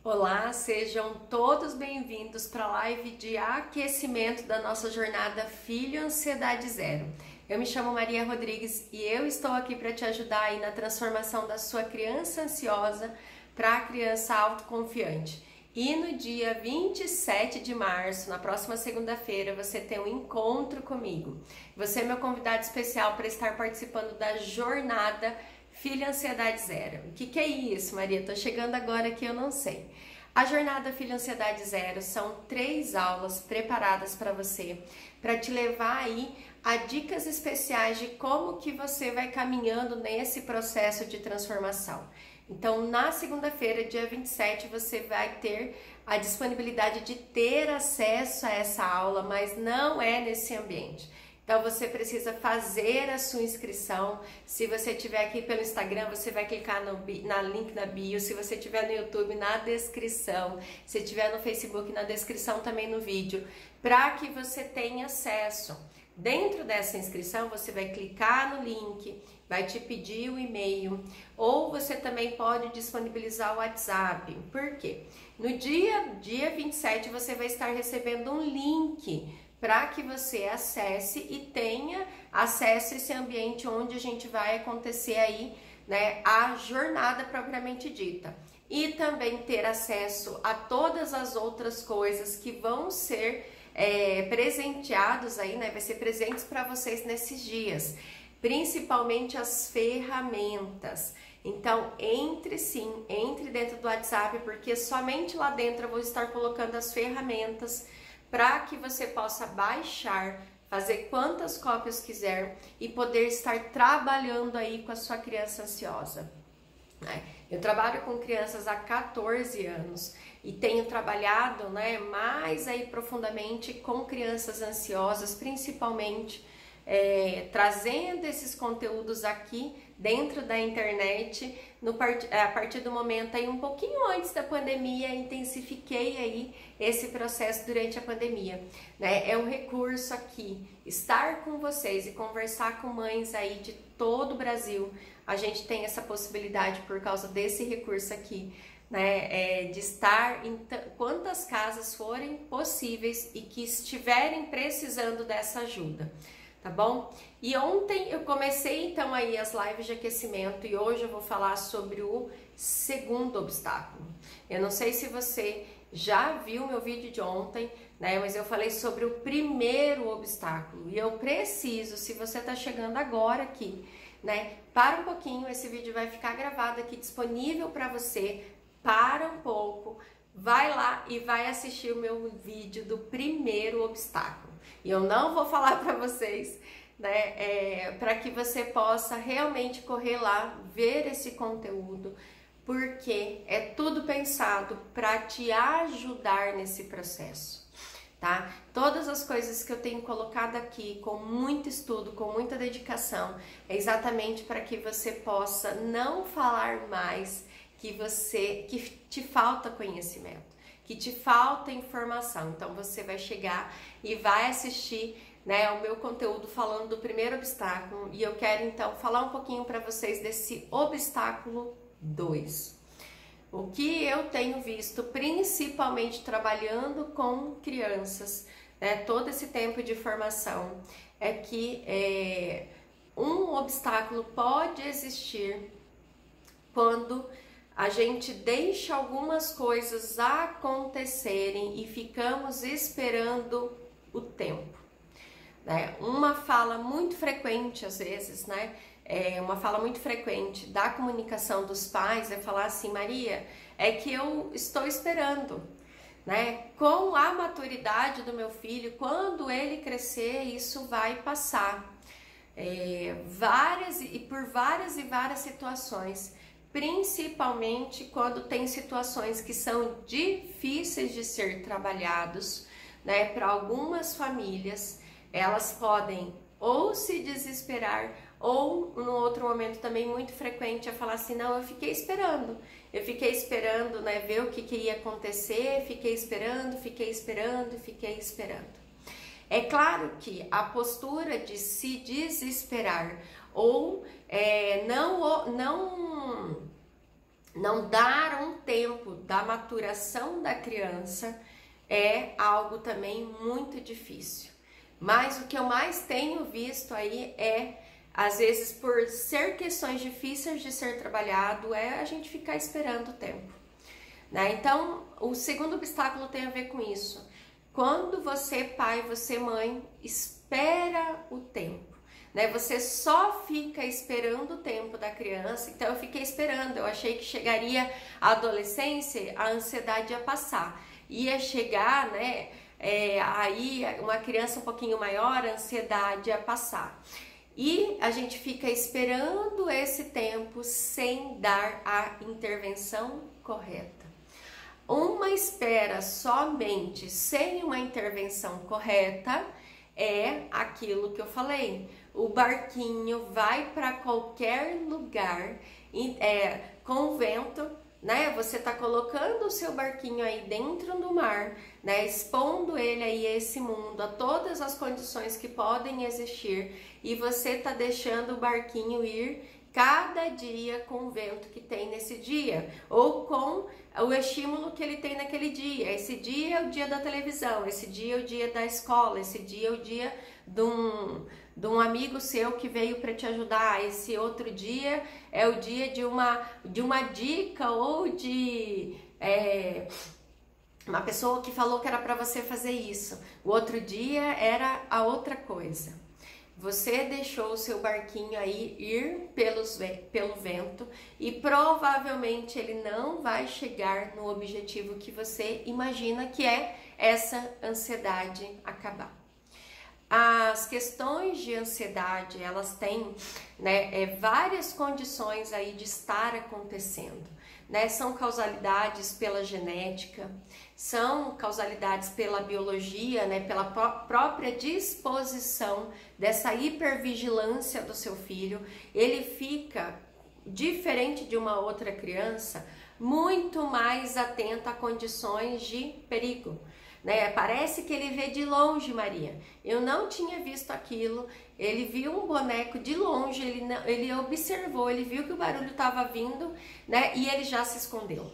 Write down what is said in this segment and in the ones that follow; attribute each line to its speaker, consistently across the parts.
Speaker 1: Olá, sejam todos bem-vindos para a live de aquecimento da nossa jornada Filho Ansiedade Zero. Eu me chamo Maria Rodrigues e eu estou aqui para te ajudar aí na transformação da sua criança ansiosa para a criança autoconfiante. E no dia 27 de março, na próxima segunda-feira, você tem um encontro comigo. Você é meu convidado especial para estar participando da jornada Filho Ansiedade Zero. O que é isso, Maria? Tô chegando agora que eu não sei. A jornada Filho Ansiedade Zero são 3 aulas preparadas para você, para te levar aí a dicas especiais de como que você vai caminhando nesse processo de transformação. Então, na segunda-feira, dia 27, você vai ter a disponibilidade de ter acesso a essa aula, mas não é nesse ambiente. Então você precisa fazer a sua inscrição. Se você estiver aqui pelo Instagram, você vai clicar no link na bio. Se você estiver no YouTube, na descrição. Se estiver no Facebook, na descrição também no vídeo, para que você tenha acesso. Dentro dessa inscrição, você vai clicar no link, vai te pedir o e-mail, ou você também pode disponibilizar o WhatsApp. Por quê? No dia 27, você vai estar recebendo um link para que você acesse e tenha acesso a esse ambiente onde a gente vai acontecer aí, né, a jornada propriamente dita. E também ter acesso a todas as outras coisas que vão ser presenteados aí, né, vai ser presentes para vocês nesses dias, principalmente as ferramentas. Então, entre dentro do WhatsApp, porque somente lá dentro eu vou estar colocando as ferramentas para que você possa baixar, fazer quantas cópias quiser e poder estar trabalhando aí com a sua criança ansiosa. Eu trabalho com crianças há 14 anos e tenho trabalhado, né, mais aí profundamente com crianças ansiosas, principalmente trazendo esses conteúdos aqui dentro da internet, a partir do momento aí um pouquinho antes da pandemia, intensifiquei aí esse processo durante a pandemia, né? É um recurso aqui, estar com vocês e conversar com mães aí de todo o Brasil. A gente tem essa possibilidade por causa desse recurso aqui, né? De estar em quantas casas forem possíveis e que estiverem precisando dessa ajuda. Tá bom? E ontem eu comecei então aí as lives de aquecimento e hoje eu vou falar sobre o segundo obstáculo. Eu não sei se você já viu meu vídeo de ontem, né? Mas eu falei sobre o primeiro obstáculo e eu preciso, se você tá chegando agora aqui, né? Para um pouquinho, esse vídeo vai ficar gravado aqui disponível para você. Para um pouco, vai lá e vai assistir o meu vídeo do primeiro obstáculo. E eu não vou falar para vocês, né, para que você possa realmente correr lá, ver esse conteúdo, porque é tudo pensado para te ajudar nesse processo, tá? Todas as coisas que eu tenho colocado aqui com muito estudo, com muita dedicação, é exatamente para que você possa não falar mais que te falta conhecimento, que te falta informação. Então você vai chegar e vai assistir, né, o meu conteúdo falando do primeiro obstáculo e eu quero então falar um pouquinho para vocês desse obstáculo 2. O que eu tenho visto, principalmente trabalhando com crianças, né, todo esse tempo de formação, é que um obstáculo pode existir quando a gente deixa algumas coisas acontecerem e ficamos esperando o tempo, né? Uma fala muito frequente, às vezes, né? Uma fala muito frequente da comunicação dos pais é falar assim: Maria, é que eu estou esperando, né? Com a maturidade do meu filho, quando ele crescer, isso vai passar. Por várias e várias situações. Principalmente quando tem situações que são difíceis de ser trabalhados, né? Para algumas famílias, elas podem ou se desesperar, ou no outro momento também muito frequente é falar assim: não, eu fiquei esperando, né, ver o que ia acontecer, fiquei esperando. É claro que a postura de se desesperar ou não dar um tempo da maturação da criança é algo também muito difícil. Mas o que eu mais tenho visto aí é, às vezes, por ser questões difíceis de ser trabalhado, é a gente ficar esperando o tempo, né? Então, o segundo obstáculo tem a ver com isso. Quando você, pai, você, mãe, espera o tempo, né? Você só fica esperando o tempo da criança. Então, eu fiquei esperando, eu achei que chegaria a adolescência, a ansiedade ia passar. Ia chegar, né? Aí uma criança um pouquinho maior, a ansiedade ia passar. E a gente fica esperando esse tempo sem dar a intervenção correta. Uma espera somente sem uma intervenção correta é aquilo que eu falei. O barquinho vai para qualquer lugar com o vento, né? Você tá colocando o seu barquinho aí dentro do mar, né? Expondo ele aí a esse mundo, a todas as condições que podem existir, e você tá deixando o barquinho ir cada dia com o vento que tem nesse dia, ou com o estímulo que ele tem naquele dia. Esse dia é o dia da televisão, esse dia é o dia da escola, esse dia é o dia de um amigo seu que veio para te ajudar, esse outro dia é o dia de uma dica ou de uma pessoa que falou que era para você fazer isso. O outro dia era a outra coisa. Você deixou o seu barquinho aí ir pelo vento e provavelmente ele não vai chegar no objetivo que você imagina, que é essa ansiedade acabar. As questões de ansiedade, elas têm, né, várias condições aí de estar acontecendo, né? São causalidades pela genética, são causalidades pela biologia, né, pela própria disposição dessa hipervigilância do seu filho. Ele fica, diferente de uma outra criança, muito mais atento a condições de perigo, né? Parece que ele vê de longe, Maria. Eu não tinha visto aquilo. Ele viu um boneco de longe, ele observou, ele viu que o barulho estava vindo, né? E ele já se escondeu.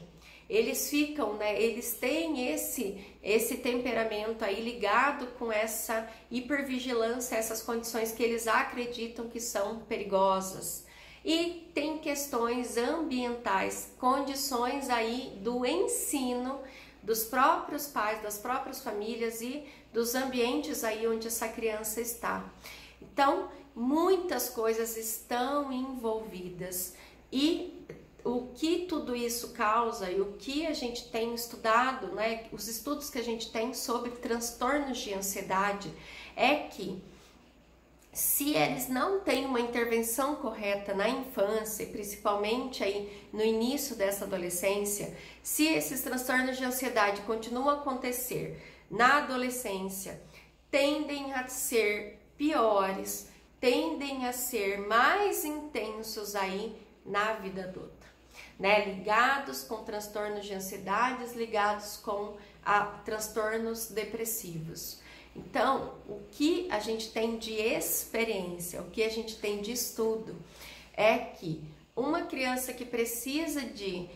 Speaker 1: Eles ficam, né? Eles têm esse temperamento aí ligado com essa hipervigilância, essas condições que eles acreditam que são perigosas. E tem questões ambientais, condições aí do ensino dos próprios pais, das próprias famílias e dos ambientes aí onde essa criança está. Então, muitas coisas estão envolvidas, e o que tudo isso causa e o que a gente tem estudado, né, os estudos que a gente tem sobre transtornos de ansiedade, é que se eles não têm uma intervenção correta na infância, principalmente aí no início dessa adolescência, se esses transtornos de ansiedade continuam a acontecer na adolescência, tendem a ser piores, tendem a ser mais intensos aí na vida adulta, né? Ligados com transtornos de ansiedade, ligados com transtornos depressivos. Então, o que a gente tem de experiência, o que a gente tem de estudo, é que uma criança que precisa de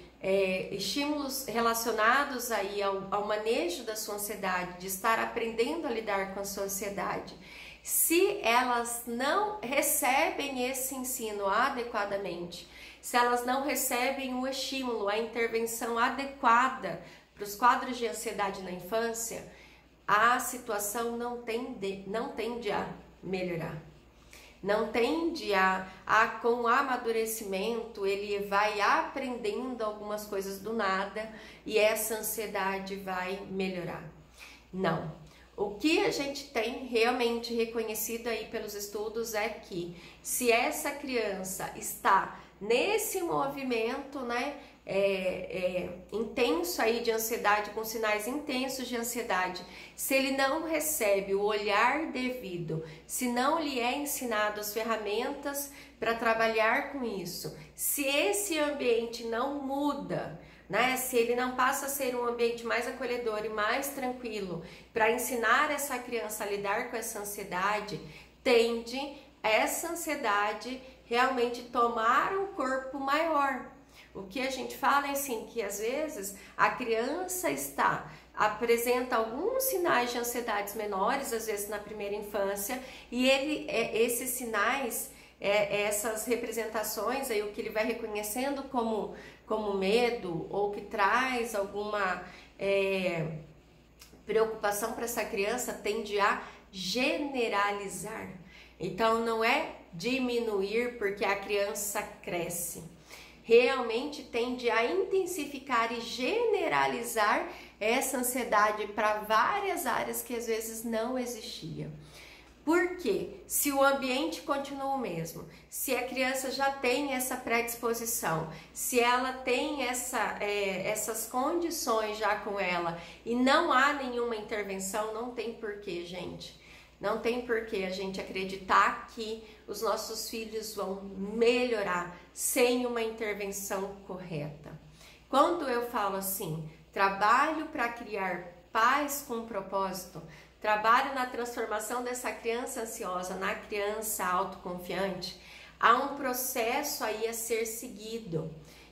Speaker 1: estímulos relacionados aí ao manejo da sua ansiedade, de estar aprendendo a lidar com a sua ansiedade, se elas não recebem esse ensino adequadamente, se elas não recebem o estímulo, a intervenção adequada para os quadros de ansiedade na infância, a situação não tende a melhorar. Não tende com o amadurecimento, ele vai aprendendo algumas coisas do nada e essa ansiedade vai melhorar. Não. O que a gente tem realmente reconhecido aí pelos estudos é que se essa criança está nesse movimento, né, intenso aí de ansiedade, com sinais intensos de ansiedade, se ele não recebe o olhar devido, se não lhe é ensinado as ferramentas para trabalhar com isso, se esse ambiente não muda, né, se ele não passa a ser um ambiente mais acolhedor e mais tranquilo para ensinar essa criança a lidar com essa ansiedade, tende essa ansiedade realmente tomar um corpo maior. O que a gente fala é assim, que às vezes a criança apresenta alguns sinais de ansiedades menores, às vezes na primeira infância, e esses sinais, essas representações, aí, o que ele vai reconhecendo como medo, ou que traz alguma preocupação para essa criança, tende a generalizar. Então não é diminuir porque a criança cresce. Realmente tende a intensificar e generalizar essa ansiedade para várias áreas que às vezes não existia. Por quê? Se o ambiente continua o mesmo, se a criança já tem essa predisposição, se ela tem essas condições já com ela e não há nenhuma intervenção, não tem porquê, gente. Não tem porquê a gente acreditar que os nossos filhos vão melhorar sem uma intervenção correta. Quando eu falo assim, trabalho para criar pais com propósito, trabalho na transformação dessa criança ansiosa na criança autoconfiante, há um processo aí a ser seguido.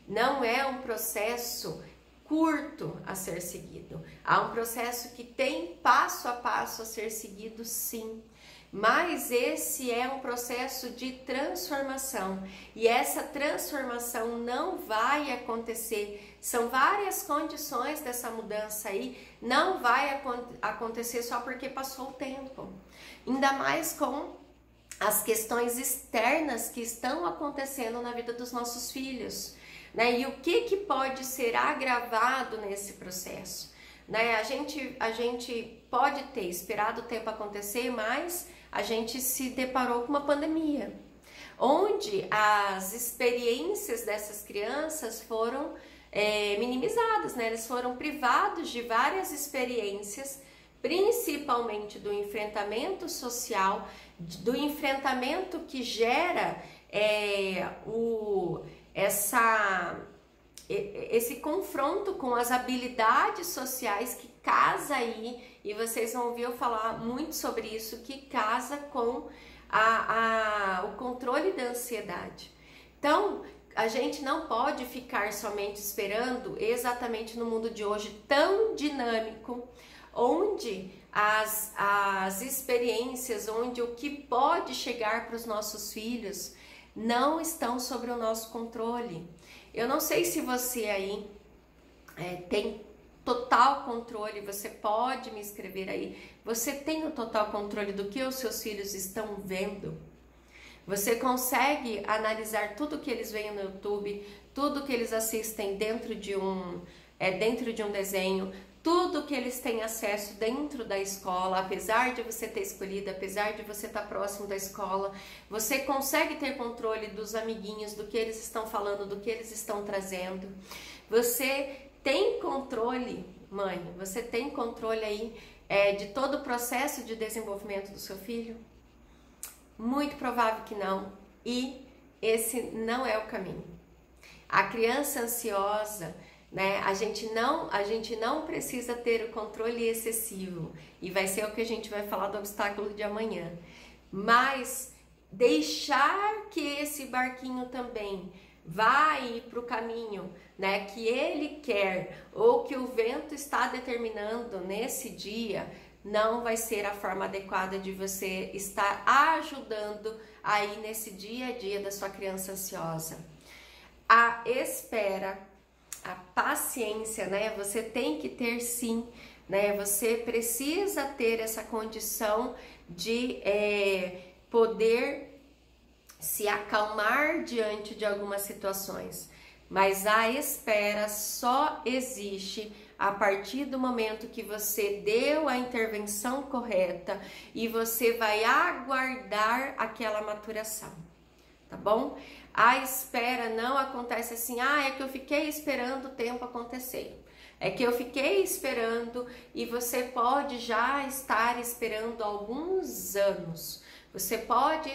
Speaker 1: Não é um processo curto a ser seguido. Há um processo que tem passo a passo a ser seguido, sim. Mas esse é um processo de transformação. E essa transformação não vai acontecer. São várias condições dessa mudança aí. Não vai acontecer só porque passou o tempo. Ainda mais com as questões externas que estão acontecendo na vida dos nossos filhos. Né? E o que pode ser agravado nesse processo? Né? A gente pode ter esperado o tempo acontecer, mas a gente se deparou com uma pandemia, onde as experiências dessas crianças foram minimizadas, né? Eles foram privados de várias experiências, principalmente do enfrentamento social, do enfrentamento que gera esse confronto com as habilidades sociais que casa aí, e vocês vão ouvir eu falar muito sobre isso, que casa com o controle da ansiedade. Então, a gente não pode ficar somente esperando exatamente no mundo de hoje tão dinâmico, onde as experiências, onde o que pode chegar para os nossos filhos não estão sobre o nosso controle. Eu não sei se você aí tem total controle, você pode me escrever aí. Você tem o total controle do que os seus filhos estão vendo? Você consegue analisar tudo que eles veem no YouTube, tudo que eles assistem dentro de um desenho, tudo que eles têm acesso dentro da escola, apesar de você ter escolhido, apesar de você estar próximo da escola, você consegue ter controle dos amiguinhos, do que eles estão falando, do que eles estão trazendo. Você tem controle, mãe, você tem controle aí de todo o processo de desenvolvimento do seu filho? Muito provável que não, e esse não é o caminho. A criança ansiosa, né? A gente não precisa ter o controle excessivo, e vai ser o que a gente vai falar do obstáculo de amanhã, mas deixar que esse barquinho também vai para o caminho, né, que ele quer, ou que o vento está determinando nesse dia, não vai ser a forma adequada de você estar ajudando aí nesse dia a dia da sua criança ansiosa. A espera, a paciência, né? Você tem que ter sim, né? Você precisa ter essa condição de poder se acalmar diante de algumas situações. Mas a espera só existe a partir do momento que você deu a intervenção correta e você vai aguardar aquela maturação, tá bom? A espera não acontece assim, é que eu fiquei esperando o tempo acontecer. É que eu fiquei esperando, e você pode já estar esperando alguns anos. Você pode,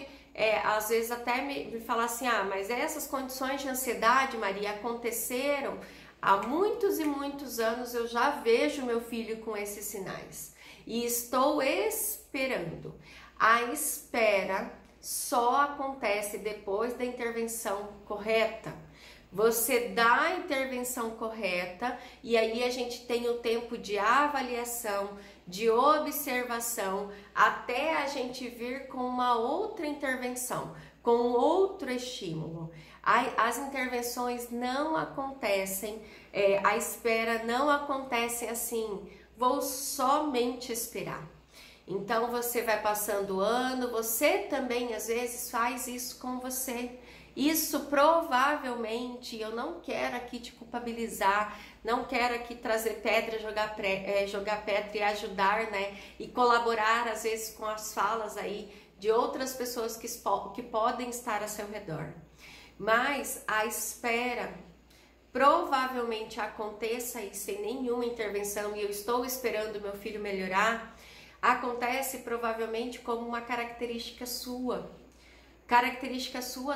Speaker 1: às vezes, até me falar assim, mas essas condições de ansiedade, Maria, aconteceram há muitos e muitos anos, eu já vejo meu filho com esses sinais. E estou esperando. A espera só acontece depois da intervenção correta. você dá a intervenção correta e aí a gente tem o tempo de avaliação, de observação, até a gente vir com uma outra intervenção, com outro estímulo. As intervenções não acontecem, a espera não acontece assim, vou somente esperar. Então você vai passando o ano, você também às vezes faz isso com você. Isso provavelmente, eu não quero aqui te culpabilizar, não quero aqui trazer pedra, jogar pedra e ajudar, né? E colaborar às vezes com as falas aí de outras pessoas que podem estar ao seu redor. Mas a espera provavelmente aconteça aí sem nenhuma intervenção e eu estou esperando meu filho melhorar, acontece provavelmente como uma característica sua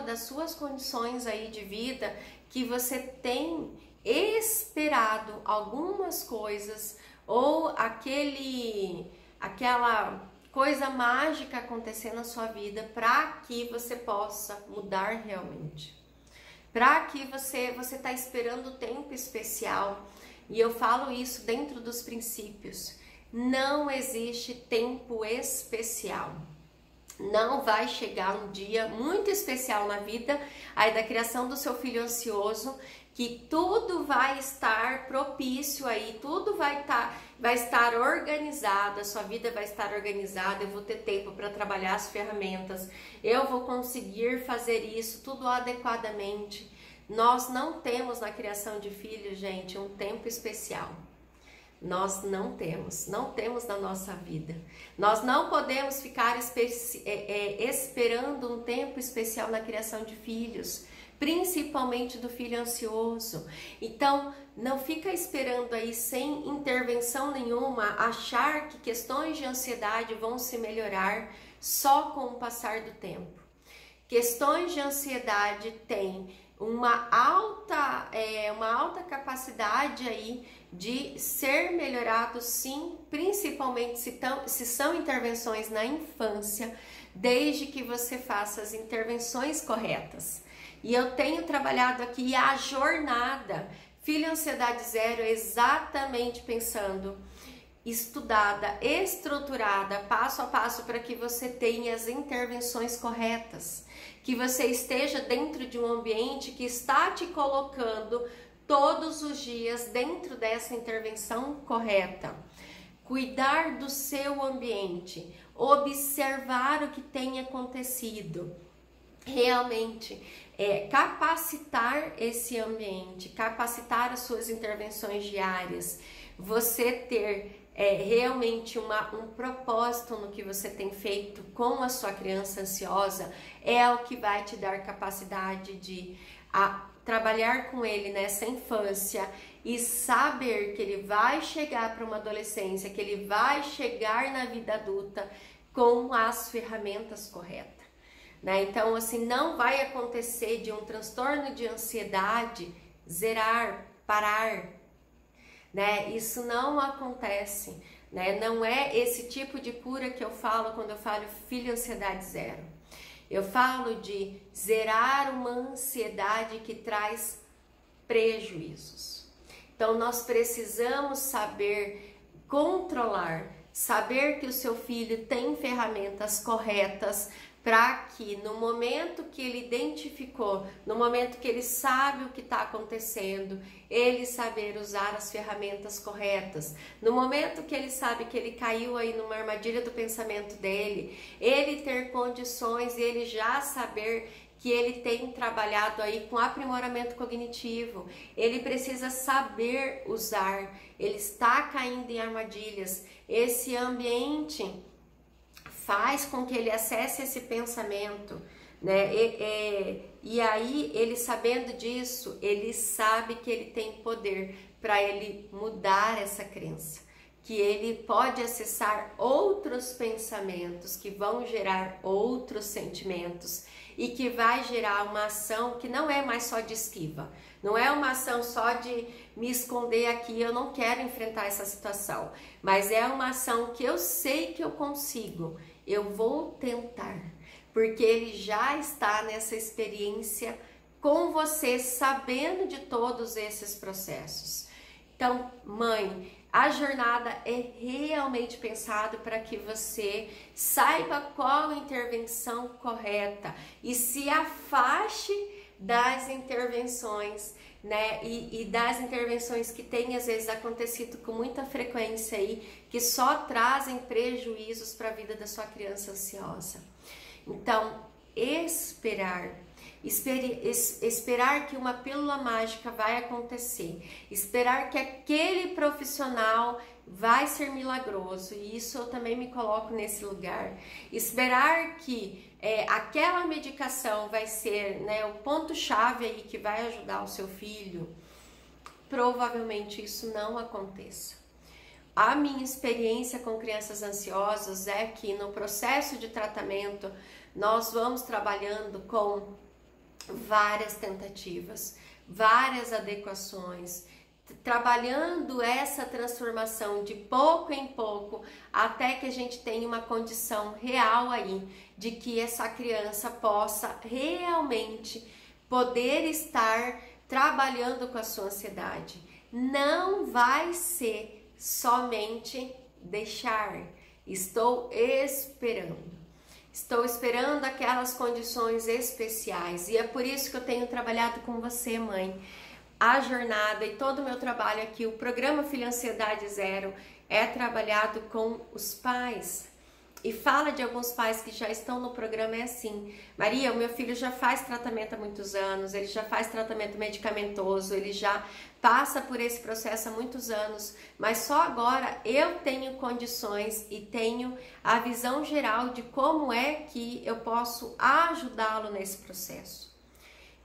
Speaker 1: das suas condições aí de vida, que você tem esperado algumas coisas ou aquela coisa mágica acontecer na sua vida para que você possa mudar realmente. Para que você está esperando tempo especial. E eu falo isso dentro dos princípios. Não existe tempo especial. Não vai chegar um dia muito especial na vida aí da criação do seu filho ansioso, que tudo vai estar propício aí, tudo vai estar organizado, a sua vida vai estar organizada, eu vou ter tempo para trabalhar as ferramentas, eu vou conseguir fazer isso tudo adequadamente. Nós não temos na criação de filhos, gente, um tempo especial. Nós não temos na nossa vida. Nós não podemos ficar esperando um tempo especial na criação de filhos, principalmente do filho ansioso. Então, não fica esperando aí sem intervenção nenhuma, achar que questões de ansiedade vão se melhorar só com o passar do tempo. Questões de ansiedade têm uma alta capacidade aí de ser melhorado, sim, principalmente se são intervenções na infância, desde que você faça as intervenções corretas. E eu tenho trabalhado aqui a jornada Filho Ansiedade Zero exatamente pensando, estudada, estruturada, passo a passo, para que você tenha as intervenções corretas, que você esteja dentro de um ambiente que está te colocando todos os dias dentro dessa intervenção correta. Cuidar do seu ambiente, observar o que tem acontecido, realmente capacitar esse ambiente, capacitar as suas intervenções diárias, você ter realmente um propósito no que você tem feito com a sua criança ansiosa, é o que vai te dar capacidade de trabalhar com ele nessa infância e saber que ele vai chegar para uma adolescência, que ele vai chegar na vida adulta com as ferramentas corretas, né? Então, assim, não vai acontecer de um transtorno de ansiedade zerar, parar, né? Isso não acontece, né? Não é esse tipo de cura que eu falo quando eu falo filho ansiedade zero. Eu falo de zerar uma ansiedade que traz prejuízos. Então, nós precisamos saber controlar, saber que o seu filho tem ferramentas corretas para que no momento que ele identificou, no momento que ele sabe o que está acontecendo, ele saber usar as ferramentas corretas. No momento que ele sabe que ele caiu aí numa armadilha do pensamento dele, ele ter condições e ele já saber que ele tem trabalhado aí com aprimoramento cognitivo, ele precisa saber usar, ele está caindo em armadilhas, esse ambiente faz com que ele acesse esse pensamento, né? E aí, ele sabendo disso, ele sabe que ele tem poder para ele mudar essa crença, que ele pode acessar outros pensamentos que vão gerar outros sentimentos e que vai gerar uma ação que não é mais só de esquiva, não é uma ação só de me esconder aqui, eu não quero enfrentar essa situação, mas é uma ação que eu sei que eu consigo, eu vou tentar, porque ele já está nessa experiência com você, sabendo de todos esses processos. Então, mãe, a jornada é realmente pensada para que você saiba qual a intervenção correta e se afaste das intervenções, né? E das intervenções que têm às vezes acontecido com muita frequência aí, que só trazem prejuízos para a vida da sua criança ansiosa. Então, esperar que uma pílula mágica vai acontecer, esperar que aquele profissional vai ser milagroso, e isso eu também me coloco nesse lugar, esperar que aquela medicação vai ser, né, o ponto-chave aí que vai ajudar o seu filho, provavelmente isso não aconteça. A minha experiência com crianças ansiosas é que no processo de tratamento nós vamos trabalhando com várias tentativas, várias adequações, trabalhando essa transformação de pouco em pouco, até que a gente tenha uma condição real aí, de que essa criança possa realmente poder estar trabalhando com a sua ansiedade. Não vai ser somente deixar, estou esperando aquelas condições especiais, e é por isso que eu tenho trabalhado com você, mãe. A jornada e todo o meu trabalho aqui, o programa Filho Ansiedade Zero, é trabalhado com os pais. E fala de alguns pais que já estão no programa, é assim: Maria, o meu filho já faz tratamento há muitos anos, ele já faz tratamento medicamentoso, ele já passa por esse processo há muitos anos, mas só agora eu tenho condições e tenho a visão geral de como é que eu posso ajudá-lo nesse processo.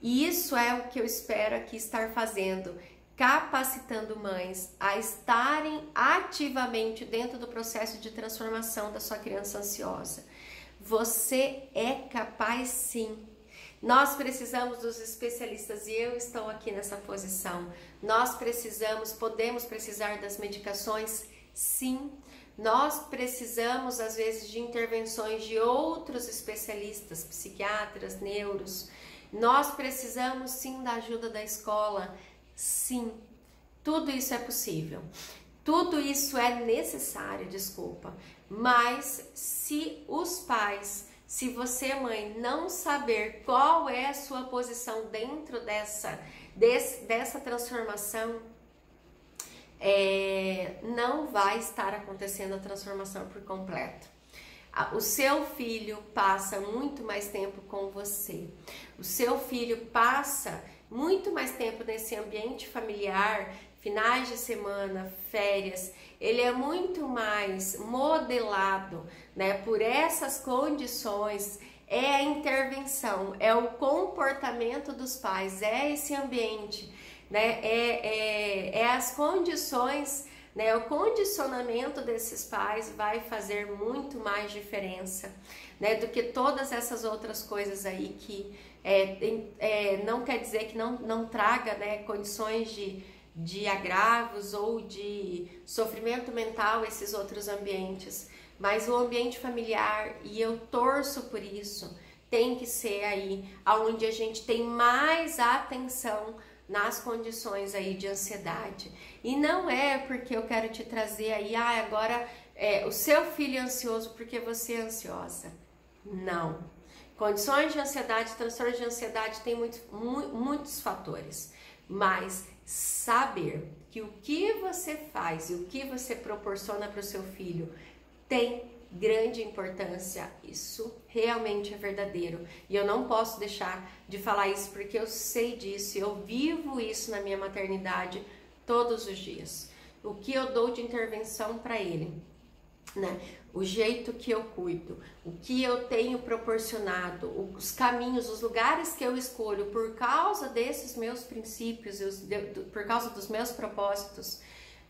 Speaker 1: E isso é o que eu espero aqui estar fazendo, capacitando mães a estarem ativamente dentro do processo de transformação da sua criança ansiosa. Você é capaz, sim. Nós precisamos dos especialistas, e eu estou aqui nessa posição. Nós podemos precisar das medicações, sim. Nós precisamos, às vezes, de intervenções de outros especialistas, psiquiatras, neuros. Nós precisamos, sim, da ajuda da escola. Sim, tudo isso é possível, tudo isso é necessário, mas se os pais, se você, mãe, não saber qual é a sua posição dentro dessa transformação, não vai estar acontecendo a transformação por completo. O seu filho passa muito mais tempo com você, o seu filho passa muito mais tempo nesse ambiente familiar, finais de semana, férias, ele é muito mais modelado, né, por essas condições. É a intervenção, é o comportamento dos pais, é esse ambiente, né, é as condições, né, o condicionamento desses pais vai fazer muito mais diferença, né, do que todas essas outras coisas aí que não quer dizer que não traga, né, condições de agravos ou de sofrimento mental, esses outros ambientes, mas o ambiente familiar, e eu torço por isso, tem que ser aí onde a gente tem mais atenção nas condições aí de ansiedade. E não é porque eu quero te trazer aí, agora o seu filho é ansioso porque você é ansiosa. Não. Condições de ansiedade, transtornos de ansiedade tem muitos fatores, mas saber que o que você faz e o que você proporciona para o seu filho tem grande importância, isso realmente é verdadeiro. E eu não posso deixar de falar isso porque eu sei disso, eu vivo isso na minha maternidade todos os dias. O que eu dou de intervenção para ele, né? O jeito que eu cuido, o que eu tenho proporcionado, os caminhos, os lugares que eu escolho por causa desses meus princípios, por causa dos meus propósitos,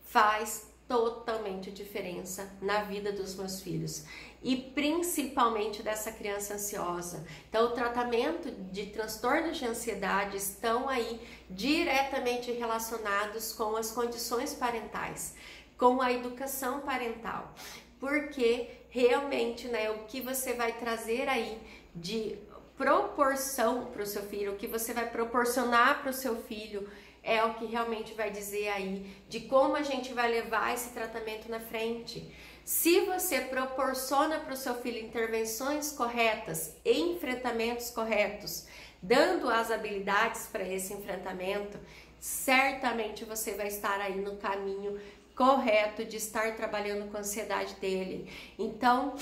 Speaker 1: faz totalmente diferença na vida dos meus filhos e principalmente dessa criança ansiosa. Então, o tratamento de transtornos de ansiedade estão aí diretamente relacionados com as condições parentais, com a educação parental. Porque realmente, né, o que você vai trazer aí de proporção para o seu filho, o que você vai proporcionar para o seu filho é o que realmente vai dizer aí de como a gente vai levar esse tratamento na frente. Se você proporciona para o seu filho intervenções corretas, enfrentamentos corretos, dando as habilidades para esse enfrentamento, certamente você vai estar aí no caminho correto de estar trabalhando com a ansiedade dele. Então,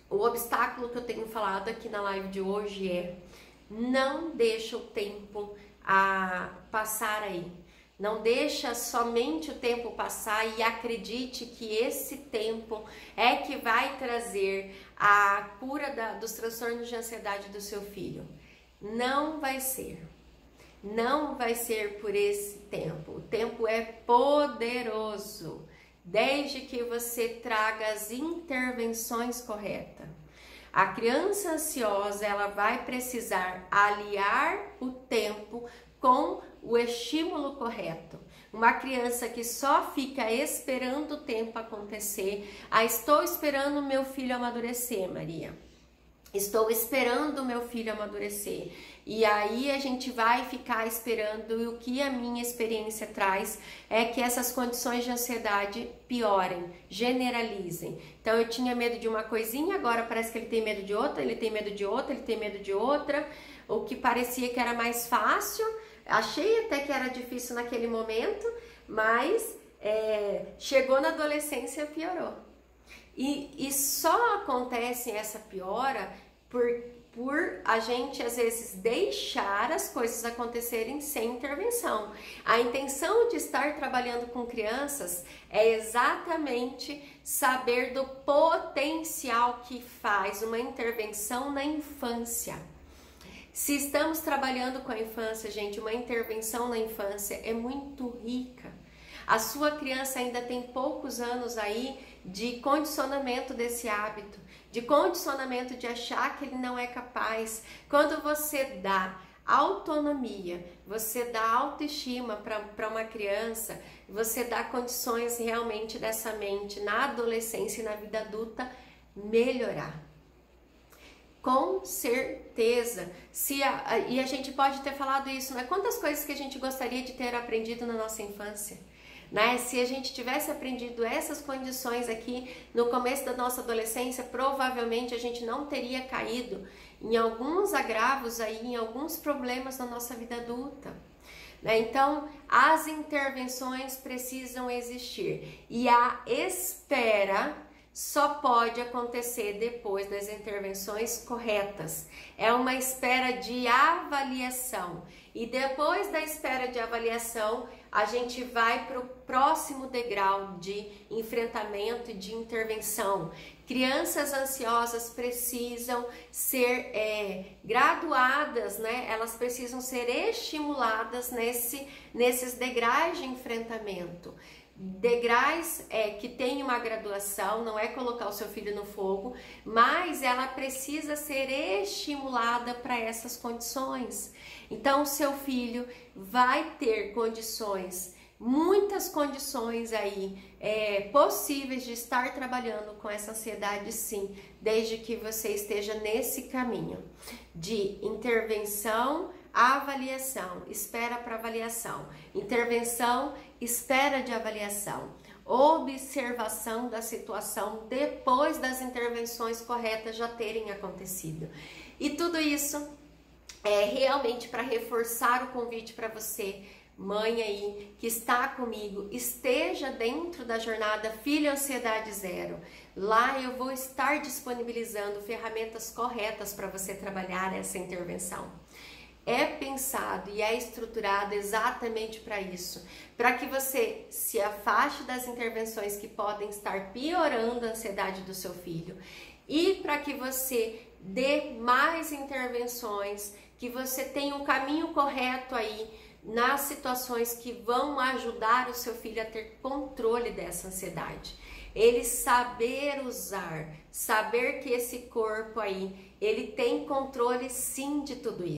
Speaker 1: o obstáculo que eu tenho falado aqui na live de hoje é: não deixa o tempo passar aí. Não deixa somente o tempo passar e acredite que esse tempo é que vai trazer a cura dos transtornos de ansiedade do seu filho. Não vai ser. Não vai ser por esse tempo. O tempo é poderoso, desde que você traga as intervenções corretas. A criança ansiosa, ela vai precisar aliar o tempo com o estímulo correto. Uma criança que só fica esperando o tempo acontecer. Estou esperando o meu filho amadurecer, Maria. Estou esperando o meu filho amadurecer. E aí a gente vai ficar esperando, e o que a minha experiência traz é que essas condições de ansiedade piorem, generalizem. Então eu tinha medo de uma coisinha, agora parece que ele tem medo de outra, ele tem medo de outra, ele tem medo de outra. O que parecia que era mais fácil, achei até que era difícil naquele momento, mas chegou na adolescência, piorou. E só acontece essa piora por a gente, às vezes, deixar as coisas acontecerem sem intervenção. A intenção de estar trabalhando com crianças é exatamente saber do potencial que faz uma intervenção na infância. Se estamos trabalhando com a infância, gente, uma intervenção na infância é muito rica. A sua criança ainda tem poucos anos aí de condicionamento desse hábito, de condicionamento de achar que ele não é capaz. Quando você dá autonomia, você dá autoestima para uma criança, você dá condições realmente dessa mente na adolescência e na vida adulta melhorar. Com certeza. E a gente pode ter falado isso, né? Quantas coisas que a gente gostaria de ter aprendido na nossa infância, né? Se a gente tivesse aprendido essas condições aqui no começo da nossa adolescência, provavelmente a gente não teria caído em alguns agravos aí, em alguns problemas na nossa vida adulta, né? Então, as intervenções precisam existir e a espera só pode acontecer depois das intervenções corretas. É uma espera de avaliação. E depois da espera de avaliação, a gente vai para o próximo degrau de enfrentamento e de intervenção. Crianças ansiosas precisam ser graduadas, né? Elas precisam ser estimuladas nesses degraus de enfrentamento. Degraus que tem uma graduação, não é colocar o seu filho no fogo, mas ela precisa ser estimulada para essas condições. Então o seu filho vai ter condições, muitas condições aí possíveis de estar trabalhando com essa ansiedade, sim, desde que você esteja nesse caminho de intervenção, avaliação, espera para avaliação, intervenção, espera de avaliação, observação da situação depois das intervenções corretas já terem acontecido. E tudo isso é realmente para reforçar o convite para você, mãe aí, que está comigo, esteja dentro da jornada Filho Ansiedade Zero. Lá eu vou estar disponibilizando ferramentas corretas para você trabalhar essa intervenção. É pensado e é estruturado exatamente para isso, para que você se afaste das intervenções que podem estar piorando a ansiedade do seu filho e para que você dê mais intervenções, que você tenha um caminho correto aí nas situações que vão ajudar o seu filho a ter controle dessa ansiedade. Ele saber usar, saber que esse corpo aí, ele tem controle sim de tudo isso.